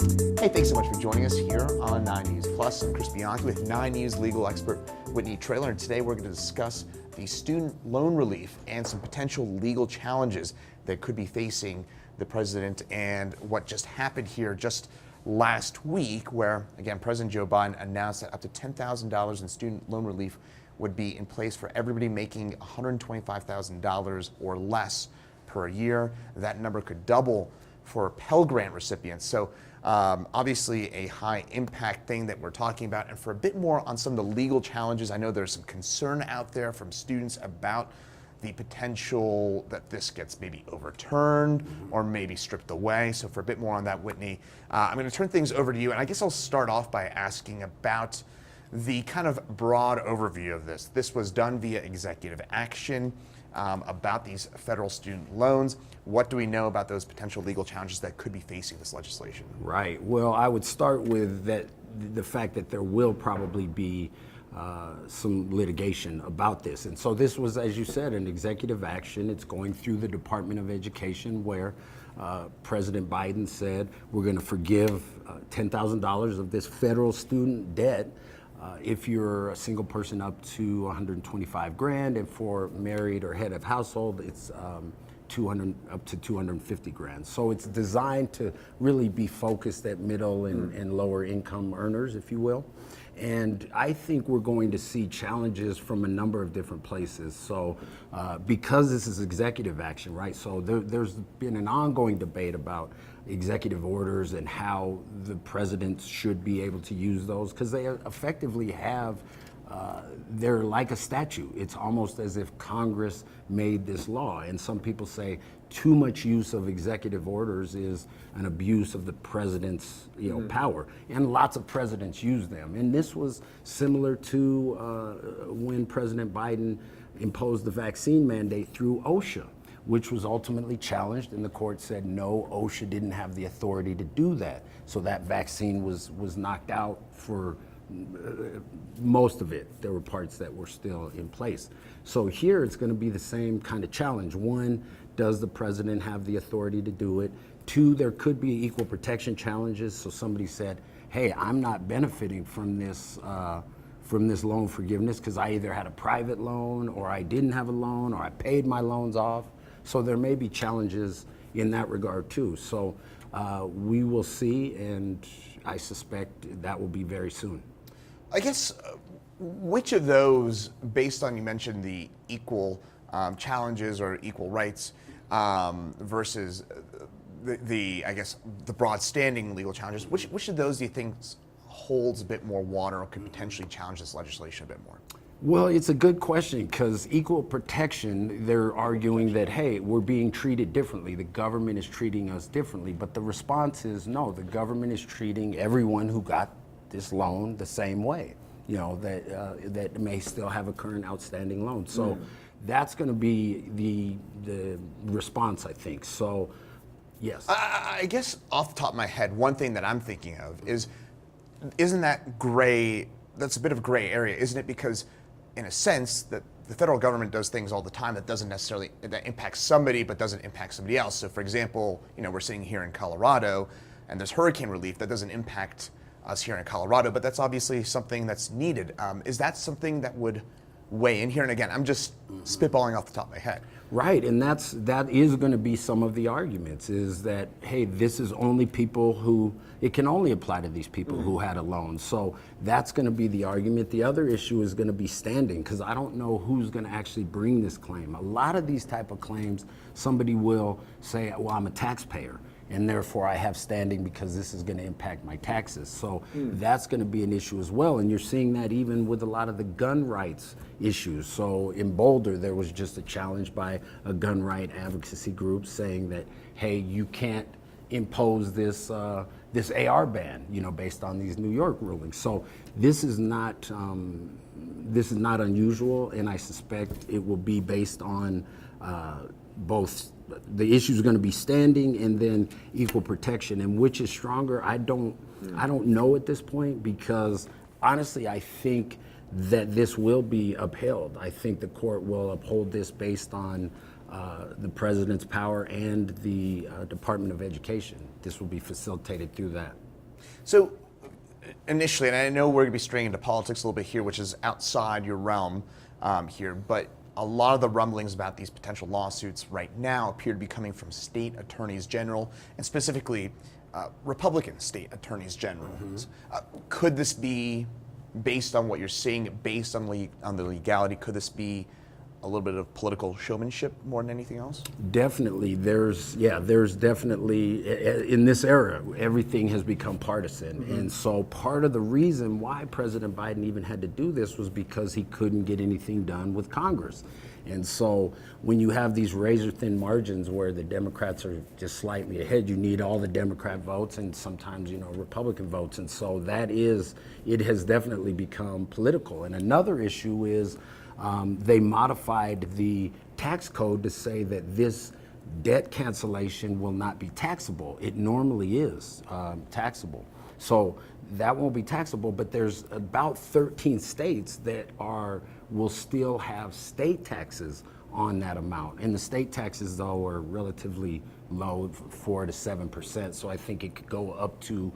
Hey, thanks so much for joining us here on 9 News Plus. I'm Chris Bianchi with 9 News legal expert Whitney Traylor, and today we're going to discuss the student loan relief and some potential legal challenges that could be facing the president and what just happened here just last week, where, again, President Joe Biden announced that up to $10,000 in student loan relief would be in place for everybody making $125,000 or less per year. That number could double for Pell Grant recipients. So obviously a high impact thing that we're talking about. And for a bit more on some of the legal challenges, I know there's some concern out there from students about the potential that this gets maybe overturned or maybe stripped away. So for a bit more on that, Whitney, I'm going to turn things over to you. And I guess I'll start off by asking about the kind of broad overview of this. This was done via executive action about these federal student loans. What do we know about those potential legal challenges that could be facing this legislation? Right. Well, I would start with the fact that there will probably be some litigation about this. And so this was, as you said, an executive action. It's going through the Department of Education, where President Biden said we're going to forgive $10,000 of this federal student debt if you're a single person up to 125 grand, and for married or head of household, it's 200 up to 250 grand. So it's designed to really be focused at middle and lower income earners, if you will. And I think we're going to see challenges from a number of different places. So because this is executive action, right? So there's been an ongoing debate about executive orders and how the president should be able to use those, because they effectively have, they're like a statute. It's almost as if Congress made this law. And some people say too much use of executive orders is an abuse of the president's power. And lots of presidents use them. And this was similar to when President Biden imposed the vaccine mandate through OSHA, which was ultimately challenged, and the court said no, OSHA didn't have the authority to do that. So that vaccine was knocked out for most of it. There were parts that were still in place. So here it's going to be the same kind of challenge. One, does the president have the authority to do it? Two, there could be equal protection challenges. So somebody said, hey, I'm not benefiting from this loan forgiveness because I either had a private loan, or I didn't have a loan, or I paid my loans off. So there may be challenges in that regard too. So we will see, and I suspect that will be very soon. I guess which of those, based on, you mentioned the equal challenges or equal rights versus the broad standing legal challenges, which of those do you think holds a bit more water or could potentially challenge this legislation a bit more? Well, it's a good question, because equal protection, they're arguing that, hey, we're being treated differently. The government is treating us differently. But the response is no, the government is treating everyone who got this loan the same way, that may still have a current outstanding loan. So that's going to be the response, I think. So, yes. I guess off the top of my head, one thing that I'm thinking of is, isn't that gray? That's a bit of a gray area, isn't it? Because in a sense, that the federal government does things all the time that doesn't necessarily, that impacts somebody but doesn't impact somebody else. So for example, we're sitting here in Colorado and there's hurricane relief that doesn't impact us here in Colorado, but that's obviously something that's needed. Is that something that would weigh in here? And again, I'm just spitballing off the top of my head. Right, and that is going to be some of the arguments, is that, hey, this is only people who, it can only apply to these people who had a loan. So that's going to be the argument. The other issue is going to be standing, because I don't know who's going to actually bring this claim. A lot of these type of claims, somebody will say, well, I'm a taxpayer, and therefore I have standing because this is going to impact my taxes. So that's going to be an issue as well. And you're seeing that even with a lot of the gun rights issues. So in Boulder, there was just a challenge by a gun right advocacy group saying that, hey, you can't impose this this AR ban, based on these New York rulings. So this is not unusual, and I suspect it will be based on both. The issues are going to be standing and then equal protection, and which is stronger, I don't know at this point, because honestly, I think that this will be upheld. I think the court will uphold this based on the president's power and the Department of Education. This will be facilitated through that. So initially, and I know we're going to be straying into politics a little bit here, which is outside your realm here, but a lot of the rumblings about these potential lawsuits right now appear to be coming from state attorneys general, and specifically Republican state attorneys general. Could this be, based on what you're seeing, based on the legality, could this be a little bit of political showmanship more than anything else? Definitely. There's definitely, in this era, everything has become partisan. And so part of the reason why President Biden even had to do this was because he couldn't get anything done with Congress. And so when you have these razor thin margins where the Democrats are just slightly ahead, you need all the Democrat votes and sometimes, Republican votes. And so it has definitely become political. And another issue is, they modified the tax code to say that this debt cancellation will not be taxable. It normally is taxable. So that won't be taxable, but there's about 13 states that will still have state taxes on that amount. And the state taxes, though, are relatively low, 4 to 7%. So I think it could go up to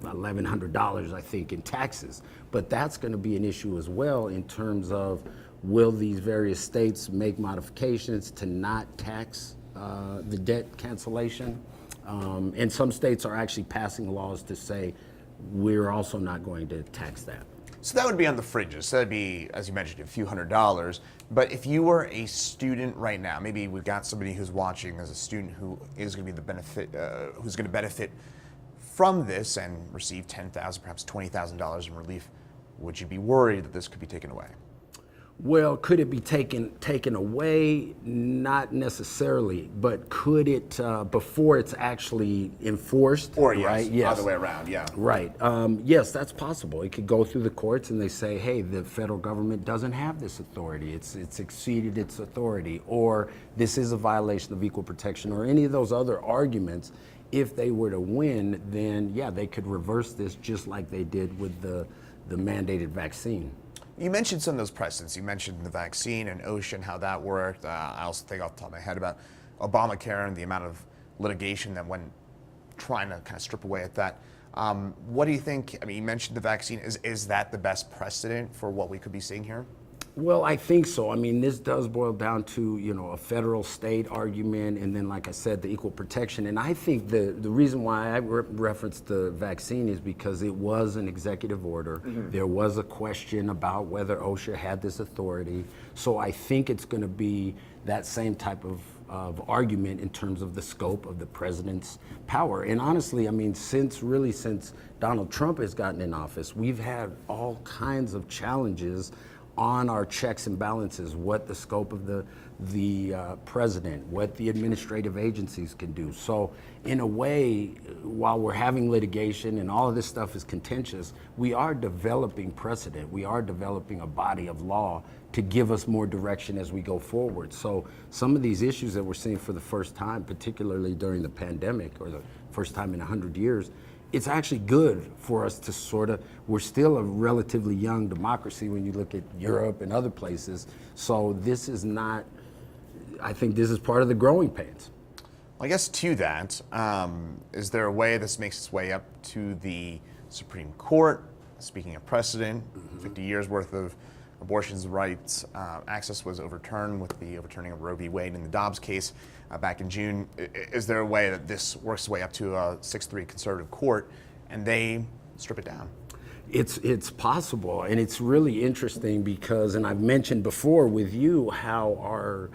$1,100, I think, in taxes. But that's going to be an issue as well in terms of, will these various states make modifications to not tax the debt cancellation? And some states are actually passing laws to say, we're also not going to tax that. So that would be on the fringes. So that'd be, as you mentioned, a few $100s. But if you were a student right now, maybe we've got somebody who's watching as a student who is going to be who's going to benefit from this and receive $10,000, perhaps $20,000 in relief, would you be worried that this could be taken away? Well, could it be taken away? Not necessarily, but could it, before it's actually enforced? Or yes, right? Yes. Other way around, yeah. Right. Yes, that's possible. It could go through the courts and they say, hey, the federal government doesn't have this authority. It's exceeded its authority, or this is a violation of equal protection, or any of those other arguments. If they were to win, then yeah, they could reverse this just like they did with the mandated vaccine. You mentioned some of those precedents. You mentioned the vaccine and OSHA and how that worked. I also think off the top of my head about Obamacare and the amount of litigation that went trying to kind of strip away at that. What do you think? I mean, you mentioned the vaccine. Is that the best precedent for what we could be seeing here? Well, I think so. I mean, this does boil down to, a federal state argument, and then, like I said, the equal protection. And I think the reason why I referenced the vaccine is because it was an executive order. There was a question about whether OSHA had this authority. So I think it's going to be that same type of argument in terms of the scope of the president's power. And honestly, I mean, since Donald Trump has gotten in office, we've had all kinds of challenges on our checks and balances, what the scope of the president, what the administrative agencies can do. So in a way, while we're having litigation and all of this stuff is contentious, we are developing precedent. We are developing a body of law to give us more direction as we go forward. So some of these issues that we're seeing for the first time, particularly during the pandemic, or the first time in 100 years, it's actually good for us to we're still a relatively young democracy when you look at Europe and other places. So this is not, I think this is part of the growing pains. Well, I guess to that, is there a way this makes its way up to the Supreme Court? Speaking of precedent, 50 years worth of abortions rights access was overturned with the overturning of Roe v. Wade in the Dobbs case back in June. Is there a way that this works its way up to a 6-3 conservative court and they strip it down? It's possible, and it's really interesting because, and I've mentioned before with you how our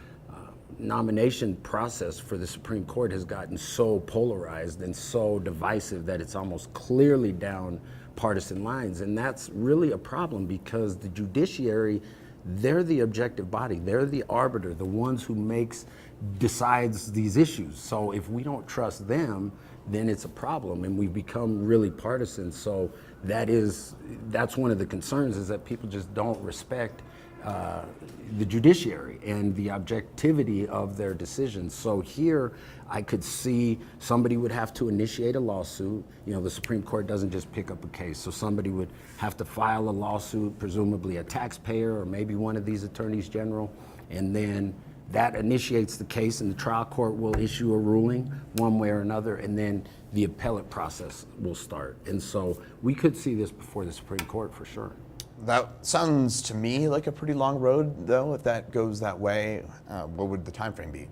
nomination process for the Supreme Court has gotten so polarized and so divisive that it's almost clearly down partisan lines. And that's really a problem because the judiciary, they're the objective body. They're the arbiter, the ones who decides these issues. So if we don't trust them, then it's a problem, and we've become really partisan. So that's one of the concerns, is that people just don't respect the judiciary and the objectivity of their decisions. So here I could see somebody would have to initiate a lawsuit. The Supreme Court doesn't just pick up a case. So somebody would have to file a lawsuit, presumably a taxpayer or maybe one of these attorneys general, and then that initiates the case, and the trial court will issue a ruling one way or another, and then the appellate process will start. And so we could see this before the Supreme Court for sure. That sounds to me like a pretty long road, though. If that goes that way, what would the time frame be?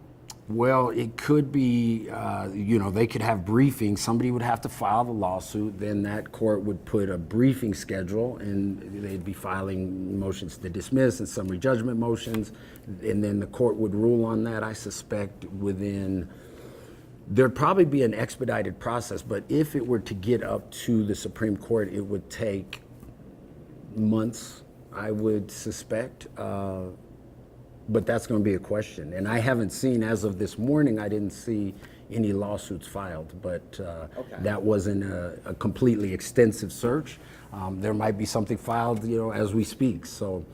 Well, it could be, they could have briefings. Somebody would have to file the lawsuit. Then that court would put a briefing schedule, and they'd be filing motions to dismiss and summary judgment motions. And then the court would rule on that, I suspect, there'd probably be an expedited process. But if it were to get up to the Supreme Court, it would take months, I would suspect. But that's going to be a question. And I haven't seen, as of this morning, I didn't see any lawsuits filed. But that wasn't a completely extensive search. There might be something filed, as we speak. So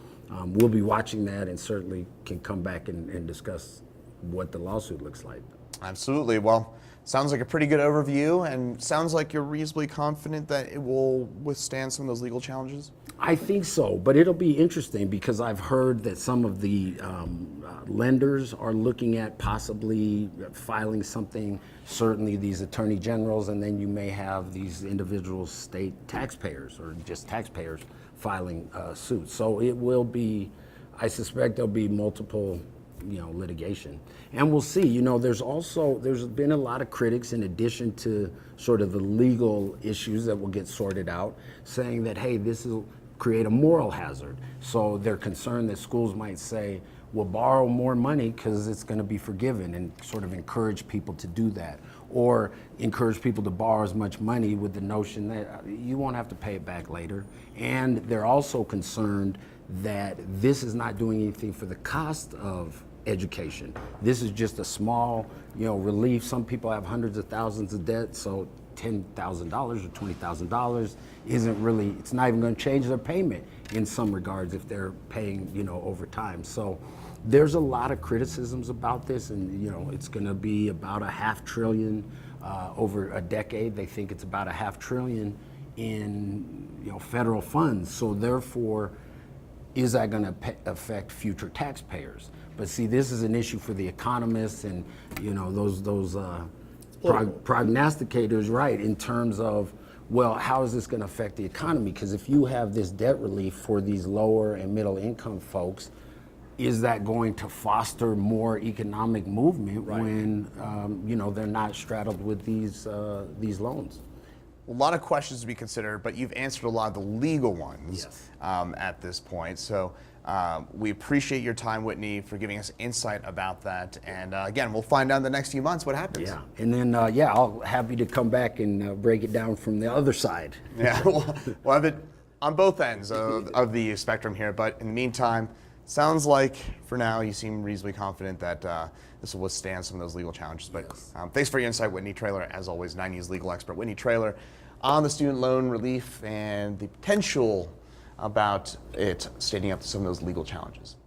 we'll be watching that, and certainly can come back and discuss what the lawsuit looks like. Absolutely. Well, sounds like a pretty good overview, and sounds like you're reasonably confident that it will withstand some of those legal challenges. I think so, but it'll be interesting because I've heard that some of the lenders are looking at possibly filing something, certainly these attorney generals, and then you may have these individual state taxpayers or just taxpayers filing suits. So it will be, I suspect there'll be multiple litigation. And we'll see, there's been a lot of critics, in addition to sort of the legal issues that will get sorted out, saying that, hey, this will create a moral hazard. So they're concerned that schools might say, we'll borrow more money because it's going to be forgiven, and sort of encourage people to do that. Or encourage people to borrow as much money with the notion that you won't have to pay it back later. And they're also concerned that this is not doing anything for the cost of education. This is just a small, relief. Some people have hundreds of thousands of debt, so $10,000 or $20,000 isn't really, it's not even going to change their payment in some regards if they're paying, over time. So there's a lot of criticisms about this, and it's going to be about $500 billion over a decade. They think it's about $500 billion in federal funds. So therefore, is that going to affect future taxpayers? But see, this is an issue for the economists and those prognosticators, right? In terms of, well, how is this going to affect the economy? Because if you have this debt relief for these lower and middle income folks, is that going to foster more economic movement when they're not straddled with these loans? A lot of questions to be considered, but you've answered a lot of the legal ones at this point. So we appreciate your time, Whitney, for giving us insight about that. And again, we'll find out in the next few months what happens. Yeah, and then I'll happy to come back and break it down from the other side. Yeah, we'll have it on both ends of the spectrum here. But in the meantime, sounds like for now you seem reasonably confident that this will withstand some of those legal challenges. But thanks for your insight, Whitney Traylor. As always, 9 News legal expert Whitney Traylor on the student loan relief and the potential about it standing up to some of those legal challenges.